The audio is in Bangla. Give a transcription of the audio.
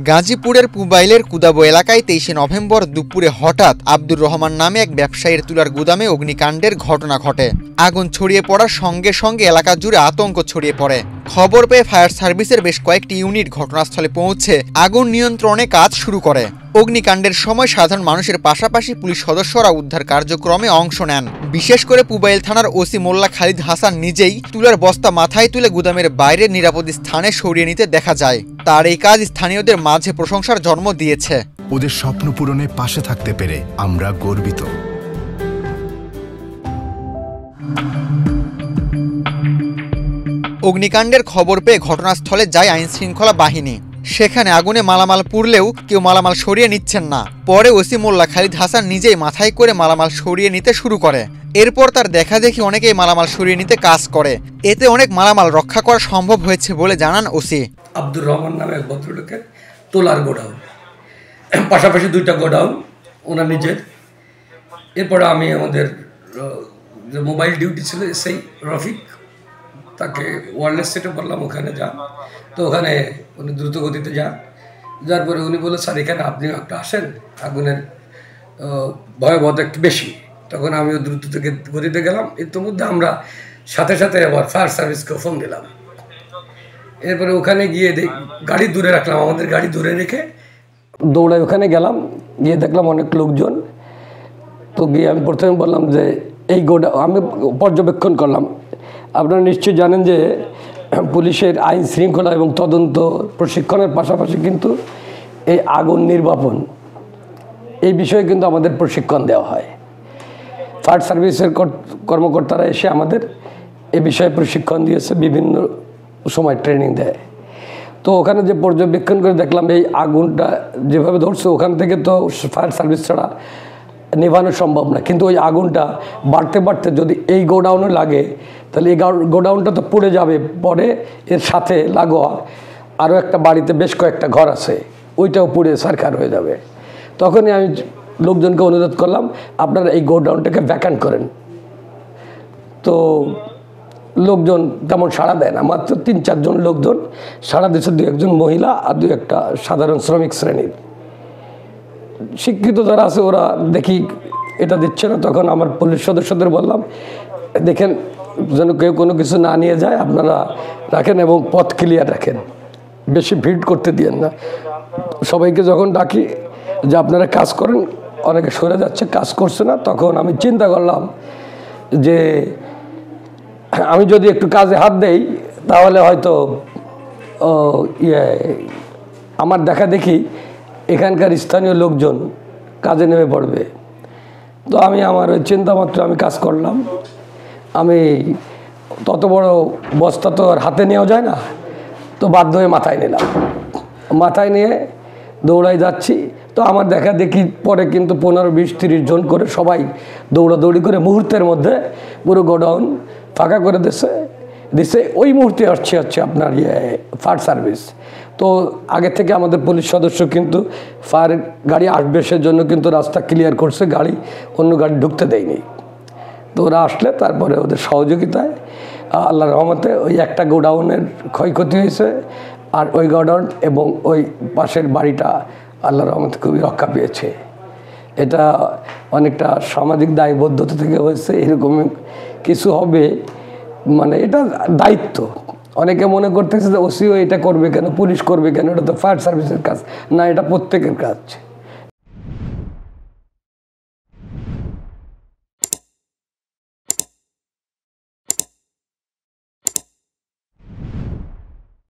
গাজীপুরের পুবাইলের কুদাবো এলাকায় ২৩ নভেম্বর দুপুরে হঠাৎ আব্দুর রহমান নামে এক ব্যবসায়ীর তুলার গুদামে অগ্নিকাণ্ডের ঘটনা ঘটে। আগুন ছড়িয়ে পড়ার সঙ্গে সঙ্গে এলাকা জুড়ে আতঙ্ক ছড়িয়ে পড়ে। খবর পেয়ে ফায়ার সার্ভিসের বেশ কয়েকটি ইউনিট ঘটনাস্থলে পৌঁছে আগুন নিয়ন্ত্রণে কাজ শুরু করে। অগ্নিকাণ্ডের সময় সাধারণ মানুষের পাশাপাশি পুলিশ সদস্যরা উদ্ধার কার্যক্রমে অংশ নেন। বিশেষ করে পুবাইল থানার ওসি মোল্লা খালিদ হাসান নিজেই তুলার বস্তা মাথায় তুলে গুদামের বাইরে নিরাপদ স্থানে সরিয়ে নিতে দেখা যায়। তার এই কাজ স্থানীয়দের মাঝে প্রশংসার জন্ম দিয়েছে। ওদের স্বপ্ন পূরণে পাশে থাকতে পেরে আমরা গর্বিত। অগ্নিকাণ্ডের খবর পেয়ে ঘটনাস্থলে যায় আইনশৃঙ্খলা বাহিনী। সেখানে আগুনে মালামাল পুড়লেও কেউ মালামাল সরিয়ে নিচ্ছেন না। পরে ওসি মোল্লা খালিদ হাসান নিজেই মাথায় করে মালামাল সরিয়ে নিতে শুরু করে। এরপর তার দেখা দেখি অনেকেই মালামাল সরিয়ে নিতে কাজ করে। এতে অনেক মালামাল রক্ষা করা সম্ভব হয়েছে বলে জানান ওসি। আব্দুর রহমান নামে এক ভদ্রলোকের তোলার গোডাউন, পাশাপাশি দুইটা গোডাউন ওনার নিজের। এরপরে আমি আমাদের যে মোবাইল ডিউটি ছিল সেই রফিক, তাকে ওয়ারলেস সেটে বললাম ওখানে যান। তো ওখানে উনি দ্রুত গতিতে যার পরে উনি বললেন, স্যার এখানে আপনিও একটা আসেন, আগুনের ভয়াবহতা একটু বেশি। তখন আমিও দ্রুত গতিতে গেলাম। ইতিমধ্যে আমরা সাথে সাথে আবার ফায়ার সার্ভিসকে ফোন দিলাম। এরপরে ওখানে গিয়ে গাড়ি দূরে রাখলাম, আমাদের গাড়ি দূরে রেখে দৌড়ায় ওখানে গেলাম। গিয়ে দেখলাম অনেক লোকজন। তো গিয়ে আমি প্রথমে বললাম যে এই আমি পর্যবেক্ষণ করলাম। আপনারা নিশ্চয়ই জানেন যে পুলিশের আইন শৃঙ্খলা এবং তদন্ত প্রশিক্ষণের পাশাপাশি কিন্তু এই আগুন নির্বাপন এই বিষয়ে কিন্তু আমাদের প্রশিক্ষণ দেওয়া হয়। ফায়ার সার্ভিসের কর্মকর্তারা এসে আমাদের এ বিষয়ে প্রশিক্ষণ দিয়েছে, বিভিন্ন সময় ট্রেনিং দেয়। তো ওখানে যে পর্যবেক্ষণ করে দেখলাম এই আগুনটা যেভাবে ধরছে, ওখান থেকে তো ফায়ার সার্ভিস ছাড়া নেভানো সম্ভব না। কিন্তু ওই আগুনটা বাড়তে বাড়তে যদি এই গোডাউনে লাগে তাহলে এই গোডাউনটা তো পুড়ে যাবে। পরে এর সাথে লাগোয়া আরও একটা বাড়িতে বেশ কয়েকটা ঘর আছে, ওইটাও পুড়ে ছারখার হয়ে যাবে। তখনই আমি লোকজনকে অনুরোধ করলাম, আপনারা এই গোডাউনটাকে ভ্যাকান্ট করেন। তো লোকজন তেমন সাড়া দেয় না, মাত্র ৩-৪ জন লোকজন সাড়া দিচ্ছে, ২-১ মহিলা আর ২-১টা সাধারণ শ্রমিক শ্রেণীর। শিক্ষিত যারা আছে ওরা দেখি এটা দিচ্ছে না। তখন আমার পুলিশ সদস্যদের বললাম, দেখেন যেন কেউ কোনো কিছু না নিয়ে যায়, আপনারা রাখেন এবং পথ ক্লিয়ার রাখেন, বেশি ভিড় করতে দিয়েন না। সবাইকে যখন ডাকি যে আপনারা কাজ করেন, অনেকে সরে যাচ্ছে, কাজ করছে না। তখন আমি চিন্তা করলাম যে আমি যদি একটু কাজে হাত দেই তাহলে হয়তো আমার দেখা দেখি এখানকার স্থানীয় লোকজন কাজে নেমে পড়বে। তো আমি আমার ওই চিন্তা মাত্র আমি কাজ করলাম। আমি তত বড় বস্তা তো আর হাতে নেওয়া যায় না, তো বাধ্য হয়ে মাথায় নিলাম। মাথায় নিয়ে দৌড়াই যাচ্ছি। তো আমার দেখা দেখি পরে কিন্তু 15, 20, 30 জন করে সবাই দৌড়াদৌড়ি করে মুহূর্তের মধ্যে পুরো গোডাউন ফাঁকা করে দিছে। ওই মুহূর্তে হচ্ছে আপনার ফায়ার সার্ভিস। তো আগে থেকে আমাদের পুলিশ সদস্য কিন্তু ফায়ার গাড়ি আসবে সেজন্য কিন্তু রাস্তা ক্লিয়ার করছে, গাড়ি অন্য গাড়ি ঢুকতে দেয়নি। তো ওরা আসলে তারপরে ওদের সহযোগিতায় আল্লাহর রহমতে ওই একটা গোডাউনের ক্ষয়ক্ষতি হয়েছে, আর ওই গোডাউন এবং ওই পাশের বাড়িটা আল্লাহর রহমতে খুবই রক্ষা পেয়েছে। এটা অনেকটা সামাজিক দায়বদ্ধতা থেকে হয়েছে। এরকম কিছু হবে মানে এটা দায়িত্ব। অনেকে মনে করতেছে যে ওসিও এটা করবে কেন, পুলিশ করবে কেন, এটা তো ফায়ার সার্ভিসের কাজ না, এটা প্রত্যেকের কাজ।